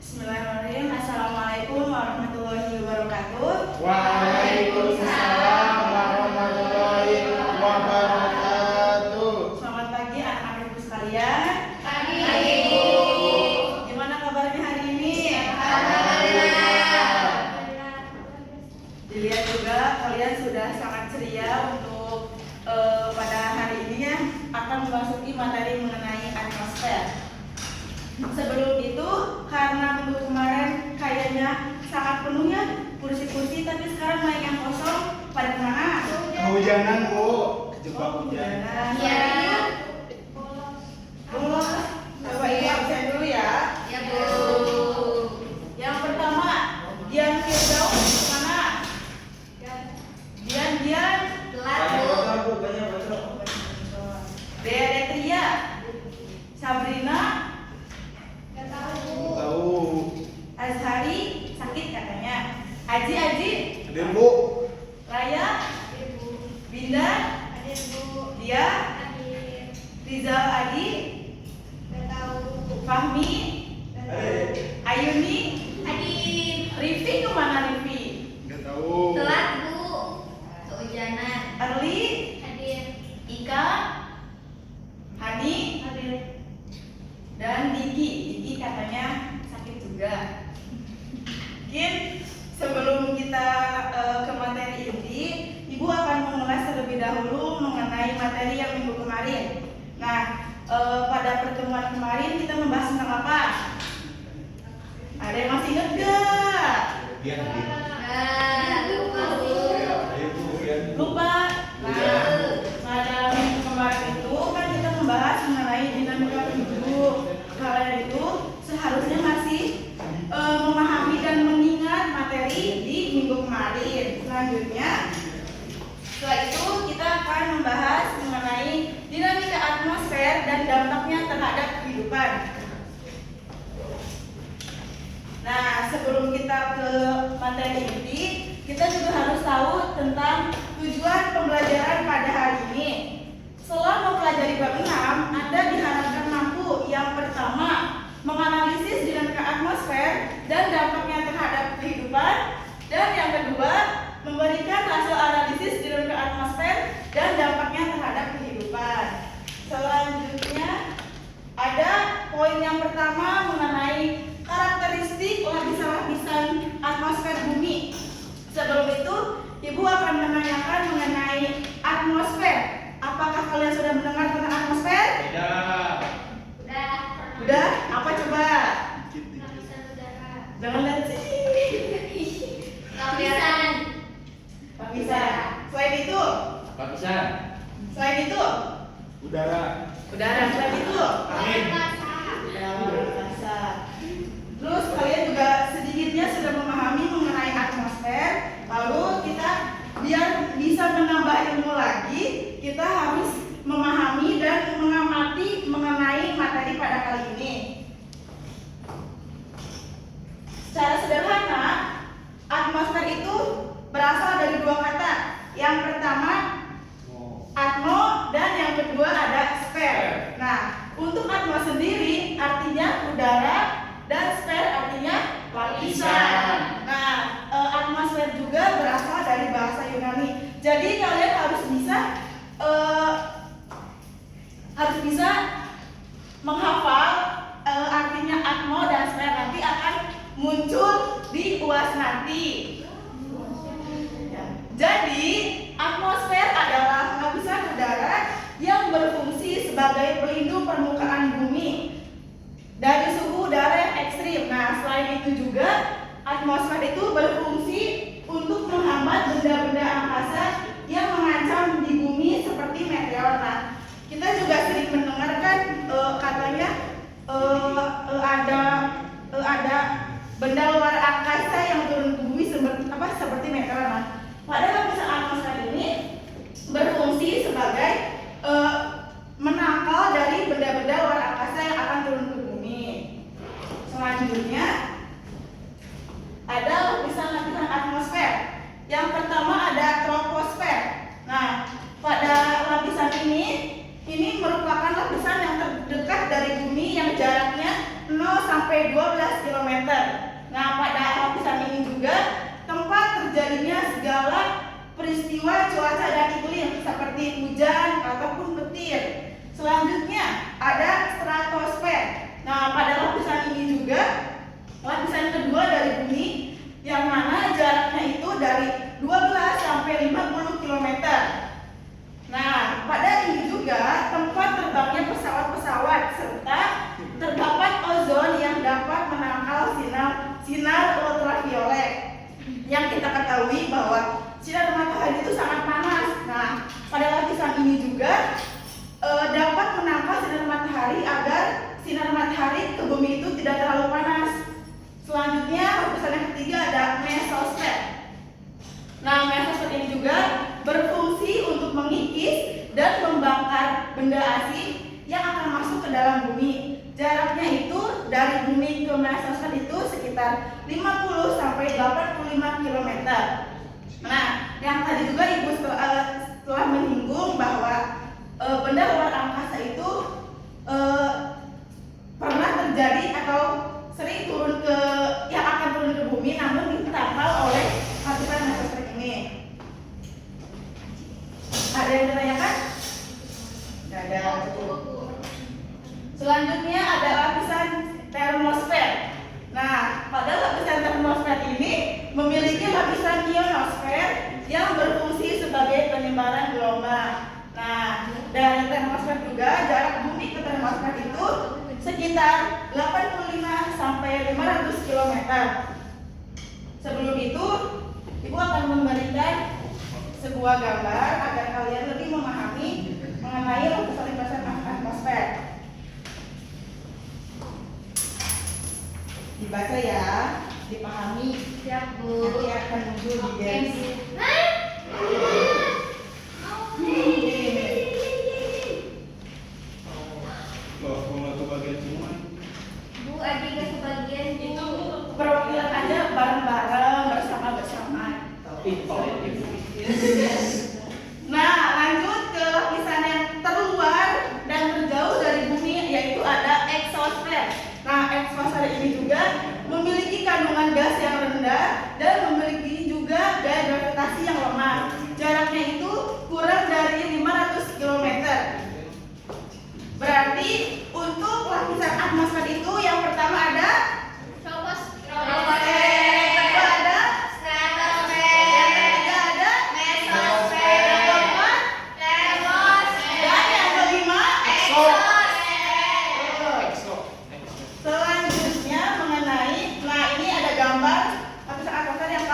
Bismillahirrahmanirrahim. Assalamualaikum warahmatullahi wabarakatuh. Waalaikumsalam warahmatullahi wabarakatuh. Selamat pagi anak-anak ibu sekalian. Pagi. Gimana kabarnya hari ini? Alhamdulillah. Dilihat juga kalian sudah sangat ceria untuk pada hari ini ya akan memasuki materi mengenai atmosfer. Sebelum itu, karena minggu kemarin kayaknya sangat penuh ya kursi-kursi, tapi sekarang banyak yang kosong. Pada kemana? Kehujanan, Bu. Kejebak hujan. Iya. Bolos. Coba ini absen dulu ya. Ya, Bu. Yang pertama, Dian Firdaus mana? Dian Telat, Bu. Dede Tria, Sabrina, Tahu. Azhari sakit katanya. Aji, Hadir, Bu. Raya, Binda, Dia, Rizal Adi, Fahmi, Ayuni, Rifi kemana Rifi? Enggak tahu. Telat, Bu. Kehujanan. Erli, Ika, Hani, dan Diki. Diki katanya sakit juga. Mungkin sebelum kita ke materi inti, Ibu akan mengulas terlebih dahulu mengenai materi yang minggu kemarin. Nah, pada pertemuan kemarin kita membahas tentang apa? Ada yang masih ingat gak? Lupa, Bu. Lupa? Nah, pada minggu kemarin itu kan kita membahas mengenai dinamika hidup. Kalian itu seharusnya masih memahami dan mengingat materi di minggu kemarin. Selanjutnya, setelah itu kita akan membahas mengenai dinamika atmosfer dan dampaknya terhadap kehidupan. Nah, sebelum kita ke materi inti, kita juga harus tahu tentang tujuan pembelajaran pada hari ini. Setelah mempelajari bab 6, Anda diharapkan mampu yang pertama menganalisis dinamika atmosfer dan dampaknya terhadap kehidupan, dan yang kedua memberikan hasil analisis dinamika atmosfer dan dampaknya terhadap kehidupan. Selanjutnya ada poin yang pertama mengenai karakteristik lapisan-lapisan atmosfer bumi. Sebelum itu, Ibu akan menanyakan mengenai atmosfer. Apakah kalian sudah mendengar tentang atmosfer? Udah? Apa coba? Jangan lihat sini. Lapisan. Selain itu? Selain itu? Udara. Udara. Selain itu? Angin. Angkasa. Terus kalian juga sedikitnya sudah memahami mengenai atmosfer. Lalu kita biar bisa menambah ilmu lagi, kita harus memahami dan mengamati mengenai materi pada kali ini. Secara sederhana, atmosfer itu berasal dari dua kata. Yang pertama atmo dan yang kedua ada sfer. Nah, untuk atmo sendiri artinya udara dan sfer artinya lapisan. Nah, atmosfer juga berasal dari bahasa Yunani. Jadi kalian harus bisa menghafal artinya atmo dan sfer, nanti akan muncul di UAS nanti. Jadi, atmosfer adalah lapisan udara yang berfungsi sebagai pelindung permukaan bumi dari suhu udara yang ekstrim. Nah, selain itu juga atmosfer itu berfungsi untuk menghambat benda-benda angkasa yang mengancam di bumi seperti meteor. Nah, kita juga sering mendengarkan katanya ada benda luar angkasa yang turun ke bumi seperti meteor. Nah, pada lapisan atmosfer ini berfungsi sebagai menangkal dari benda-benda luar angkasa yang akan turun ke bumi. Selanjutnya ada lapisan-lapisan atmosfer. Yang pertama ada troposfer. Nah, pada lapisan ini merupakan lapisan yang terdekat dari bumi yang jaraknya 0 sampai sampai 12 kilometer. Nah, pada lapisan ini juga tempat terjadinya segala peristiwa cuaca dan iklim seperti hujan ataupun petir. Selanjutnya ada stratosfer. Nah, pada lapisan ini juga lapisan kedua dari bumi yang mana jaraknya itu dari 12 sampai 50 kilometer. Nah, pada ini juga tempat terbangnya pesawat-pesawat serta terdapat ozon yang dapat menangkal sinar ultraviolet. Yang kita ketahui bahwa sinar matahari itu sangat panas. Nah, pada lapisan ini juga dapat menangkal sinar matahari agar sinar matahari ke bumi itu tidak terlalu panas. Selanjutnya lapisan yang ketiga ada mesosfer. Nah, mesosfer ini juga berfungsi untuk mengikis dan membakar benda asing yang akan masuk ke dalam bumi. Jaraknya itu dari bumi ke mesosfer itu sekitar 50 sampai 85 km. Nah, yang tadi juga Ibu telah menyinggung bahwa benda luar angkasa itu pernah terjadi atau sering yang akan turun ke bumi namun ditangkal oleh lapisan mesosfer ini. Ada yang ditanyakan? Tidak ada. Selanjutnya ada lapisan termosfer. Nah, pada lapisan termosfer ini memiliki lapisan ionosfer yang berfungsi sebagai penyebaran gelombang. Nah, dari termosfer juga jarak bumi ke termosfer itu sekitar 85 sampai 500 km. Sebelum itu, Ibu akan memberikan sebuah gambar agar kalian lebih memahami mengenai lapisan-lapisan atmosfer. Dibaca ya, dipahami. Siap, Bu. Nanti akan muncul di garis. Loh, mau ke bagian semua? Bu, adik ke sebagian, Bu. Itu perwakilan aja bareng-bareng bersama-bersama. Nah, lanjut ke lapisan yang terluar dan terjauh dari bumi, yaitu ada eksosfer. Nah, eksosfer ini juga memiliki kandungan gas yang rendah dan memiliki juga gaya gravitasi yang lemah. Jaraknya itu kurang dari 500 km. Berarti untuk lapisan atmosfer itu yang pertama ada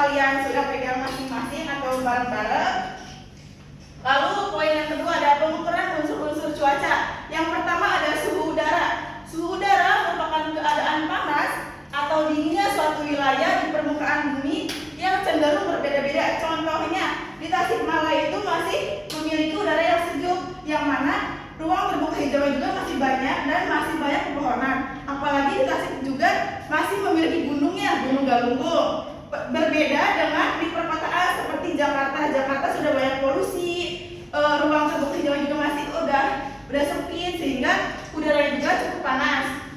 kalian sudah pegang masing-masing atau bareng-bareng. Lalu poin yang kedua ada pengukuran unsur-unsur cuaca. Yang pertama ada suhu udara. Suhu udara merupakan keadaan panas atau dinginnya suatu wilayah di permukaan bumi yang cenderung berbeda-beda. Contohnya di Tasikmalaya itu masih memiliki udara yang sejuk, yang mana ruang terbuka hijau juga masih banyak dan masih banyak pepohonan. Apalagi di Tasik juga masih memiliki gunungnya, Gunung Galunggung. Berbeda dengan di perkotaan seperti Jakarta. Jakarta sudah banyak polusi, ruang terbuka hijau juga masih udah sempit sehingga udaranya juga cukup panas.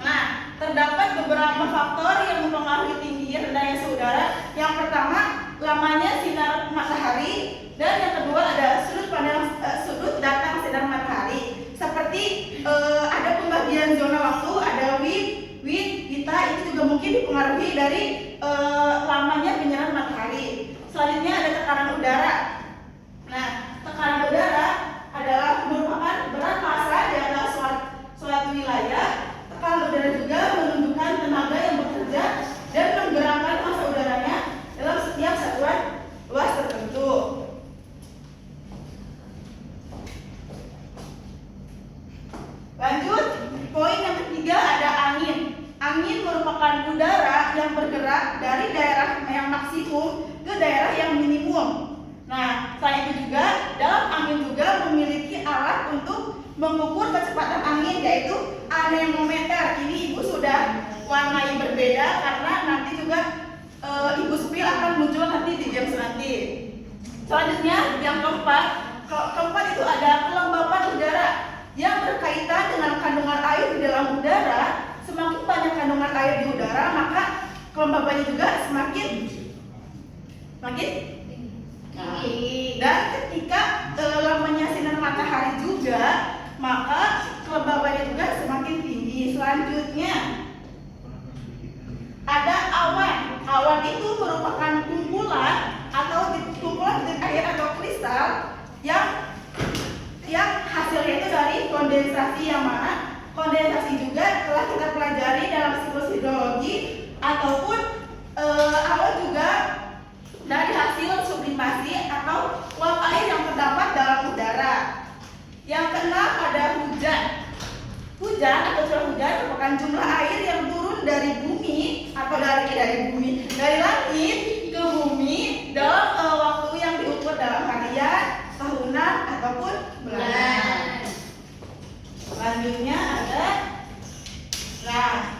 Nah, terdapat beberapa faktor yang mempengaruhi tinggi rendahnya suhu udara. Yang pertama, lamanya sinar matahari, dan yang kedua ada sudut datang sinar matahari. Seperti ada pembagian zona waktu, ada wind, kita itu juga mungkin dipengaruhi dari lamanya penyerahan matahari. Selanjutnya ada tekanan udara. Nah, tekanan udara adalah merupakan berat massa di atas suatu wilayah. Tekanan udara juga menunjukkan tenaga yang bekerja dan menggerakkan massa udaranya dalam setiap satuan luas tertentu. Lanjut, poin yang ketiga ada angin. Angin merupakan udara yang bergerak dari daerah yang maksimum ke daerah yang minimum. Nah, selain itu juga dalam angin juga memiliki alat untuk mengukur kecepatan angin, yaitu anemometer. Ini Ibu sudah warnai berbeda karena nanti juga Ibu Supil akan muncul nanti di jam nanti. Selanjutnya yang keempat itu ada kelembapan udara yang berkaitan dengan kandungan air di dalam udara. Semakin banyak kandungan kelembabannya juga semakin dan ketika lamanya sinar matahari juga, maka kelembabannya juga semakin tinggi. Selanjutnya ada awan. Awan itu merupakan kumpulan atau kumpulan titik air atau kristal yang hasilnya itu dari kondensasi, yang mana kondensasi juga telah kita pelajari dalam siklus hidrologi, ataupun awan juga dari hasil sublimasi atau uap air yang terdapat dalam udara. Yang keenam ada hujan. Hujan atau curah hujan merupakan jumlah air yang turun dari bumi atau dari langit ke bumi dalam waktu yang diukur dalam harian, tahunan ataupun bulanan. Selanjutnya ada,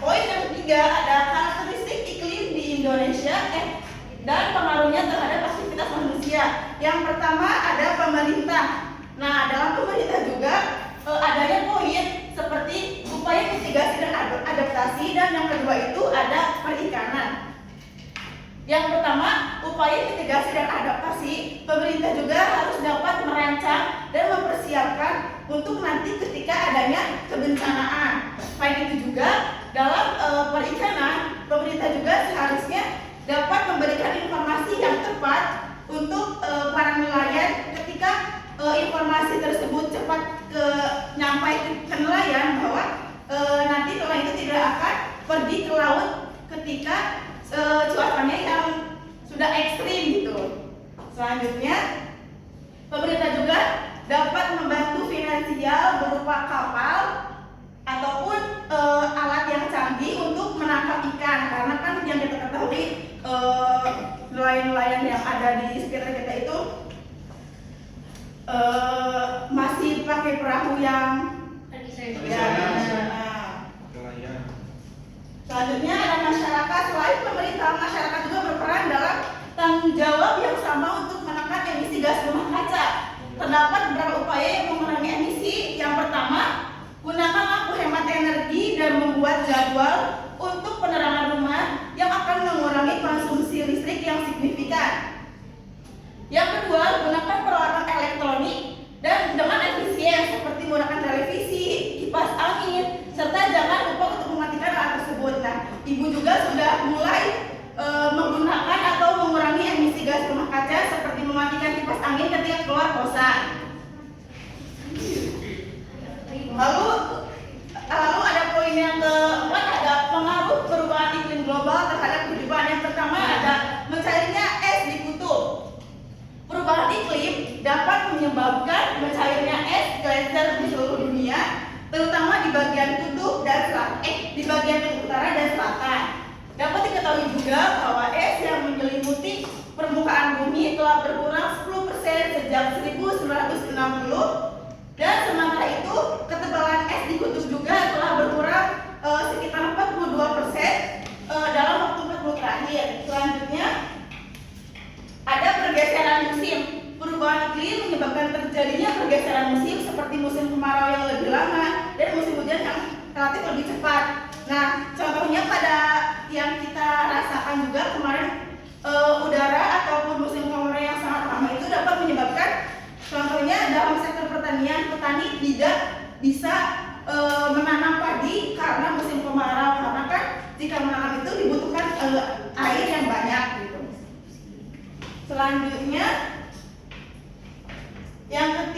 poin yang ketiga ada karakteristik iklim di Indonesia dan pengaruhnya terhadap aktivitas manusia. Yang pertama ada pemerintah. Nah, dalam pemerintah juga adanya poin seperti upaya mitigasi dan adaptasi, dan yang kedua itu ada perikanan. Yang pertama, upaya mitigasi dan adaptasi, pemerintah juga harus dapat merancang dan mempersiapkan untuk nanti ketika adanya kebencanaan. Selain itu juga dalam perikanan, pemerintah juga seharusnya dapat memberikan informasi yang tepat untuk para nelayan ketika informasi tersebut cepat nyampai ke nelayan bahwa nanti nelayan itu tidak akan pergi ke laut ketika cuacanya yang sudah ekstrim gitu. Selanjutnya, pemerintah juga dapat membantu finansial berupa kapal ataupun alat yang canggih untuk menangkap ikan, karena kan yang kita ketahui nelayan-nelayan yang ada di sekitar kita itu masih pakai perahu yang Selanjutnya ada masyarakat. Selain pemerintah, masyarakat juga berperan dalam tanggung jawab yang sama untuk menekan emisi gas rumah kaca. Terdapat beberapa upaya yang mengurangi emisi. Yang pertama, gunakan lampu hemat energi dan membuat jadwal untuk penerangan rumah yang akan mengurangi konsumsi listrik yang signifikan. Yang kedua, gunakan peralatan elektronik dan dengan efisien seperti menggunakan televisi, kipas angin, serta jangan lupa untuk mematikan alat tersebut. Nah, ibu juga sudah mulai menggunakan atau mengurangi emisi gas rumah kaca seperti mematikan kipas angin ketika keluar kosan. Lalu ada poin yang keempat, ada pengaruh perubahan iklim global terhadap kehidupan. Yang pertama ada mencairnya es di kutub. Perubahan iklim dapat menyebabkan mencairnya es gletser di seluruh dunia, terutama di bagian kutub dan di bagian utara dan selatan. Dapat diketahui juga bahwa es yang menyelimuti permukaan bumi telah berkurang 10% sejak 1960, dan sementara itu ketebalan es di kutub juga telah berkurang sekitar 42% dalam waktu 40 terakhir. Selanjutnya ada pergeseran musim. Perubahan iklim menyebabkan terjadinya pergeseran musim seperti musim kemarau yang lebih lama dan musim hujan yang relatif lebih cepat. Nah, contohnya pada yang kita rasakan juga kemarin, udara ataupun musim kemarau yang sangat lama itu dapat menyebabkan, contohnya dalam sektor pertanian, petani tidak bisa menanam padi karena musim kemarau, karena kan jika menanam itu dibutuhkan air yang banyak gitu. Selanjutnya yang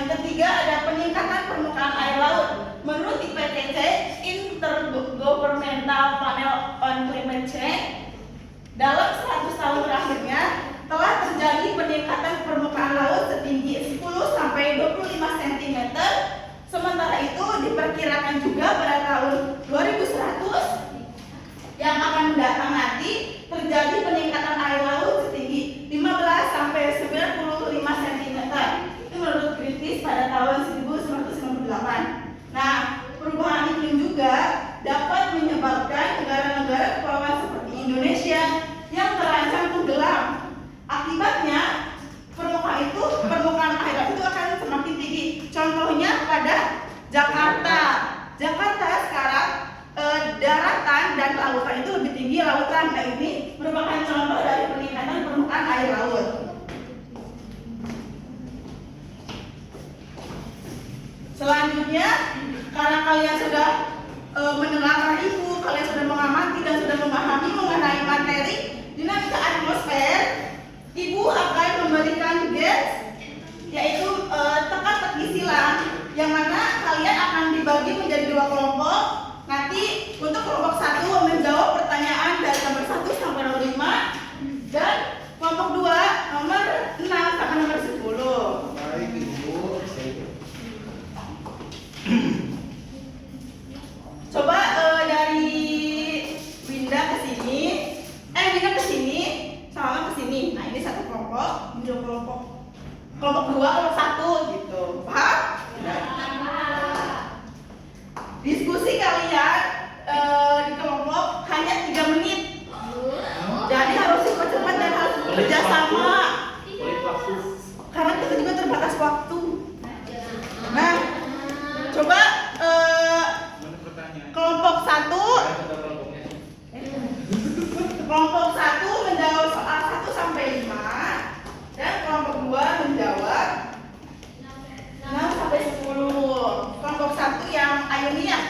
ketiga ada peningkatan permukaan air laut. Menurut IPCC, Intergovernmental Panel on Climate Change, dalam 100 tahun terakhirnya telah terjadi peningkatan permukaan laut setinggi 10 sampai 25 cm. Sementara itu diperkirakan juga pada tahun 2100 yang akan mendatang nanti terjadi peningkatan air laut setinggi 15 sampai 95 cm. Itu menurut Greenpeace pada tahun 1998. Nah, perubahan karena ini merupakan contoh dari peningkatan permukaan air laut. Selanjutnya, karena kalian sudah mendengarkan ibu, kalian sudah mengamati dan sudah memahami mengenai materi dinamika atmosfer, ibu akan memberikan gas, yaitu teka-teki silang, yang mana kalian akan dibagi menjadi 2 kelompok. Nanti untuk kelompok 1 menjawab pertanyaan dari nomor 1 sampai nomor 5, dan kelompok 2 nomor 6 sampai nomor 10. Baik Ibu. Coba dari Winda ke sini, Winda ke sini, sama ke sini. Nah, ini satu kelompok, ini 2 kelompok. Kelompok 2, kelompok 1 gitu. Paham? Diskusi kalian di kelompok hanya 3 menit. Jadi harus cepat-cepat dan harus bekerja sama. Karena kita juga terbatas waktu. Nah, coba Mana pertanyaan? kelompok 1 menjawab soal 1 sampai 5, dan kelompok 2 menjawab 6 sampai 10. Kelompok 1 yang Ayuni ya.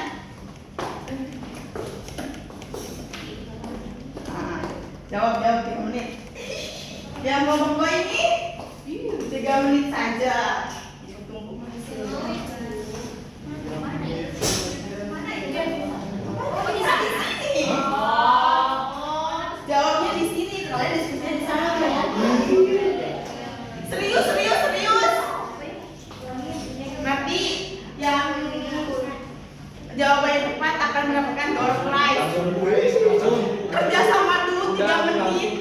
Nah, jawab 3 menit. Yang kelompok 2 ini 3 menit saja. Tunggu. Jawabnya di sini, kalian diskusinya di sana. Serius. Nanti yang jawaban yang tepat akan mendapatkan door prize. Kerja sama dulu 3 menit.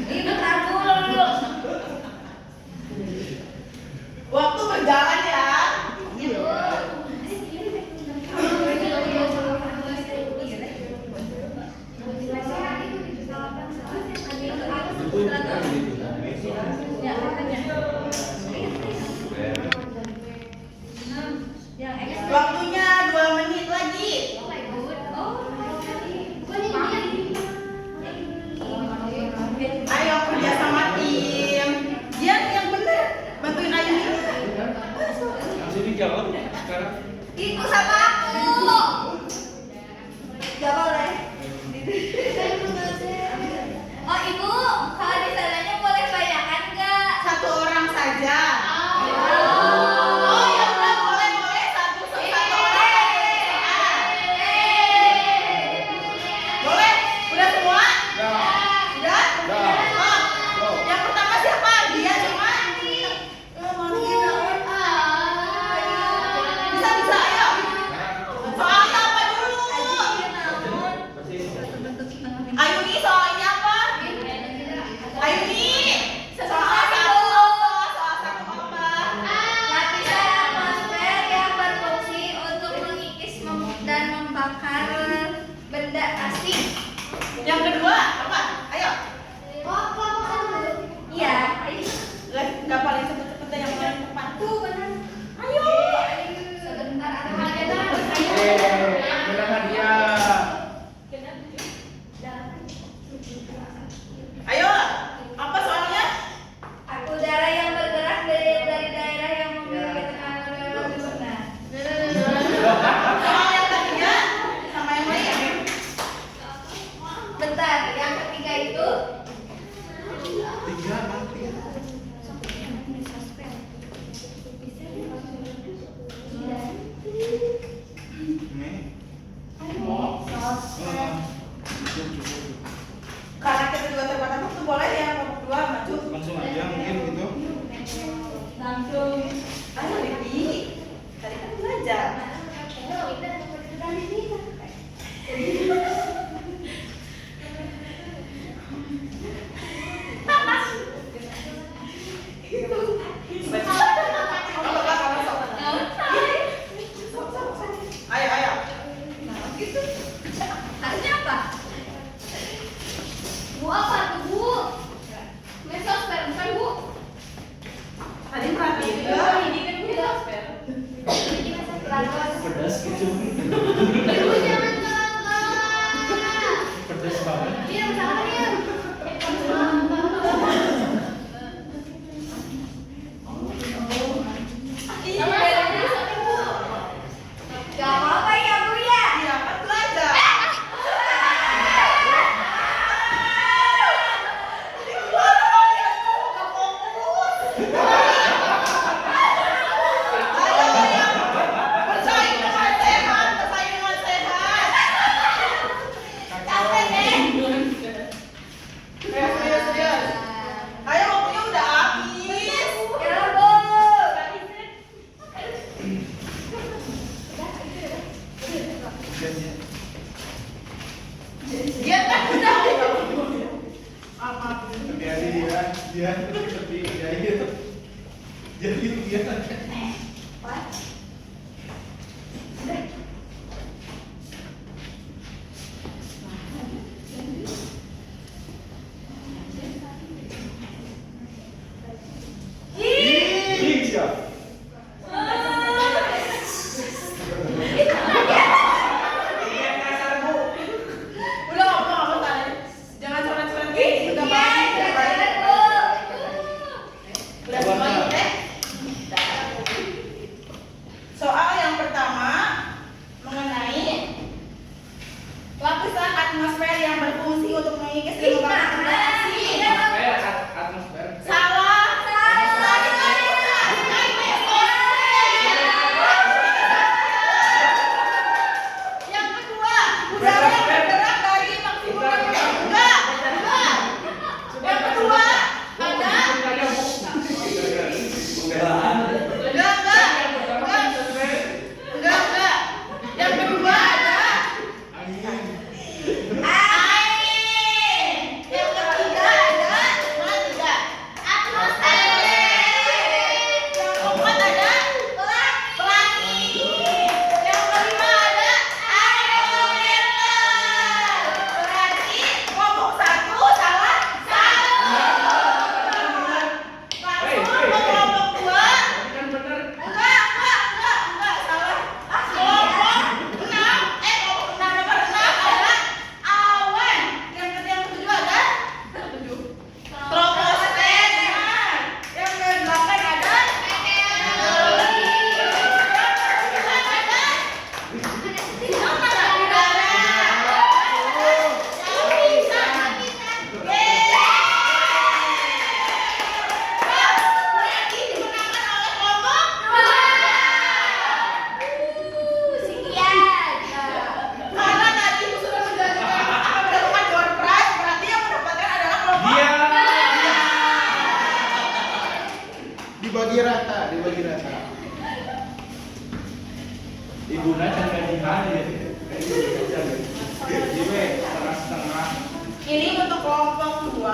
Ibu tabung dulu. Waktu berjalan ya. Ibu. Waktunya 2 menit lagi. Ayo kerja sama tim. Dia yang benar, bantuin Ayuni. Langsung dijawab sekarang. Ibu sama aku. Gak boleh. Oh ibu, kalau di sananya boleh bayakan nggak? 1 orang saja. Oh ya udah, boleh satu orang. Boleh? Udah semua? Udah? Oh, yang pertama siapa? Dia cuma. Bisa ayo. Soalnya apa dulu? Ayuni soalnya apa? Ayuni. Soal 1 apa? Lapisan atmosfer yang berfungsi untuk mengikis dan membakar benda asing. Yang kedua apa? Ayo. Iya. Gak paling cepet-cepet yang paling tepat. Ayo. Sebentar ada Benar hadiah. Ayo. Apa soalnya? udara yang bergerak dari daerah yang memiliki tekanan lebih rendah. Soal yang ketiga sama yang lain. Bentar, yang ketiga itu 3 nanti. Nih. Dia kan udah apa? Hati-hati dia seperti jahit. Jahit dia. Iya. Udah ngomong tadi. Jangan coret-coret gitu. Udah baik, udah baik. Udah semuanya deh. Soal yang pertama mengenai lapisan atmosfer yang berfungsi untuk mengikis kelembapan radiasi. Atmosfer. Salah. Yang kedua, udara yang bergerak dari maksimum ke enggak. Yang kedua ada enggak. Yang kedua ada air. Yang ketiga ada mana tiga? Atmosfer. Yang keempat ada pelangi. Yang kelima ada aerometer. Berarti ngomong satu salah satu. Langsung mau kelompok dua. Kan benar. Enggak, salah. Kelompok 6, kelompok 6 nomor 6 ada awan. Yang ketujuh ada troposfer. Yang ke-8 ada udara. Berarti dimenangkan oleh kelompok karena tadi itu sudah mendapatkan door prize, berarti yang mendapatkan adalah kelompok Dia. Dibagi rata. Ibu Naca gajian ya. Jadi setengah-setengah. ini untuk kelompok 2.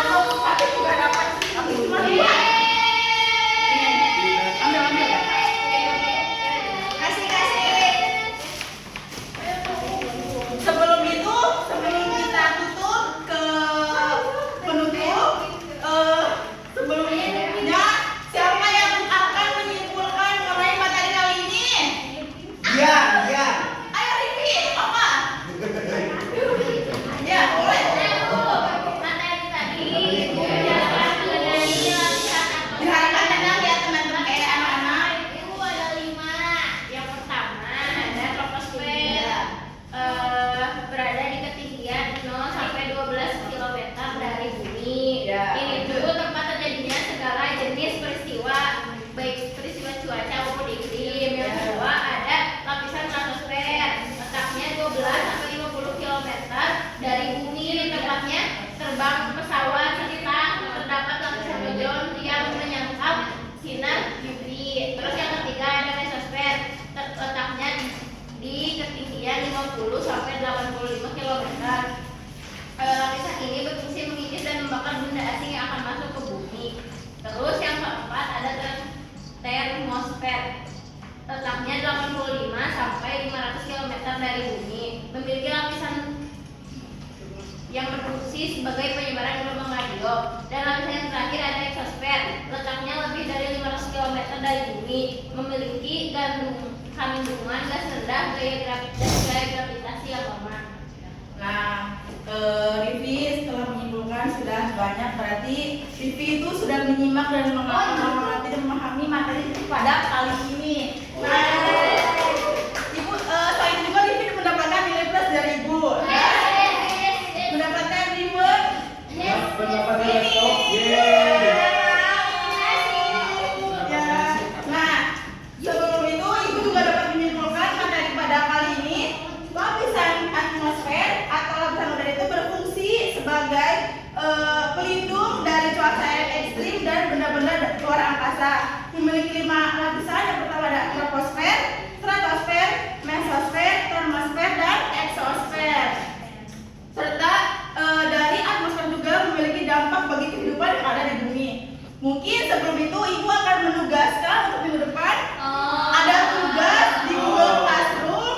Kelompok 1 juga dapat, tapi cuma 2. Ambil ya. Sebelum kita tutup ke penutup, sebelumnya siapa yang akan menyimpulkan mengenai materi kali ini? Iya. Ayo repeat, apa? Ya, boleh. Diharapkan tenang ya teman-teman kayak anak-anak. Berada di ketinggian 0 sampai 12 km dari bumi. Ya. Ini tuh tempat terjadinya segala jenis peristiwa, baik peristiwa cuaca maupun iklim. Yang kedua ada lapisan stratosfer, letaknya 12 sampai 50 km dari bumi. Tempatnya terbang pesawat serta terdapat lapisan ozon yang menyangkap sinar UV. Terus yang ketiga ada mesosfer, letaknya di ketinggian 50 sampai 85 km. Lapisan ini berfungsi mengikis dan membakar benda asing yang akan masuk ke bumi. Terus yang keempat ada termosfer, letaknya 85 sampai 500 km dari bumi, memiliki lapisan yang berfungsi sebagai penyebaran gelombang radio. Dan lapisan yang terakhir ada eksosfer, letaknya lebih dari 500 km dari bumi, memiliki kandungan gas rendah, gaya gravitasi yang lemah. Nah, Rivi setelah menyimpulkan sudah banyak, berarti Rivi itu sudah menyimak dan mengerti dan memahami materi pada kali ini. Nah, Ibu, selain itu juga Rivi mendapatkan nilai plus dari Ibu. Mendapatkan reward Pendapatnya ini. laptop. Yeay. Ya. Nah, sebelum itu Ibu juga dapat menyimpulkan materi pada kali ini lapisan atmosfer atau lapisan udara itu berfungsi sebagai pelindung dari cuaca luar angkasa. Memiliki 5 lapisan. Yang pertama ada troposfer, stratosfer, mesosfer, termosfer, dan eksosfer. Serta dari atmosfer juga memiliki dampak bagi kehidupan yang ada di bumi. Mungkin sebelum itu Ibu akan menugaskan untuk minggu depan ada tugas di Google Classroom.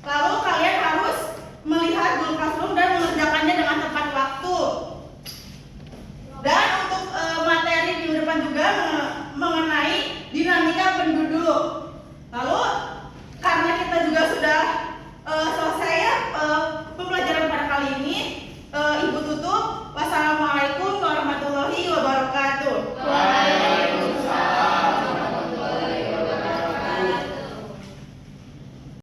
Lalu kalian harus melihat Google Classroom dan mengerjakannya dengan tepat waktu. Dan untuk materi minggu depan juga mengenai dinamika penduduk.